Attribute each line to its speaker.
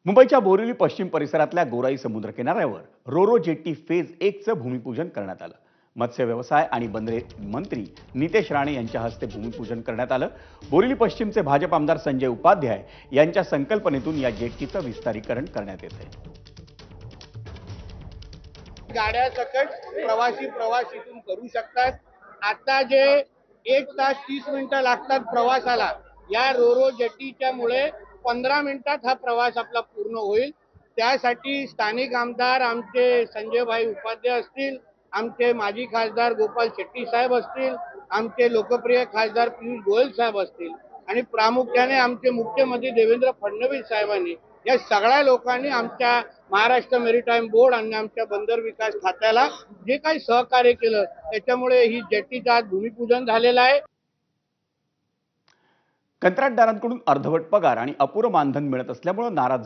Speaker 1: मुंबईच्या बोरिवली पश्चिम परिसरातल्या गोराई समुद्र किनाऱ्यावर रोरो जेट्टी फेज 1चं भूमिपूजन करण्यात आलं। मत्स्य व्यवसाय आणि बंदरे मंत्री नितेश राणे यांच्या हस्ते भूमिपूजन करण्यात आलं। बोरिवली पश्चिमचे भाजप आमदार संजय उपाध्याय यांच्या संकल्पनेतून या जेट्टीचं विस्तारीकरण करण्यात येत आहे।
Speaker 2: गाड्या सकट प्रवास इथून करू शकतात। आता जे 1 तास 30 मिनिटं लागतात प्रवासाला, या रोरो जेट्टीच्या मुळे 15 मिनिटात हा प्रवास आपला पूर्ण होईल। त्यासाठी स्थानिक आमदार आमचे संजयभाई उपाध्याय असतील, आमचे माजी खासदार गोपाल शेट्टी साहेब असतील, आमचे लोकप्रिय खासदार पियुष गोयल साहेब असतील आणि प्रामुख्याने आमचे मुख्यमंत्री देवेंद्र फडणवीस साहेबांनी या सगळ्या लोकांनी आमच्या महाराष्ट्र मेरीटाईम बोर्ड आणि आमच्या बंदर विकास खात्याला जे काही सहकार्य केलं, त्याच्यामुळे ही जेट्टीचं आज भूमिपूजन झालेलं आहे।
Speaker 1: कंत्राटदारांकडून अर्धवट पगार आणि अपुरं मानधन मिळत असल्यामुळे नाराज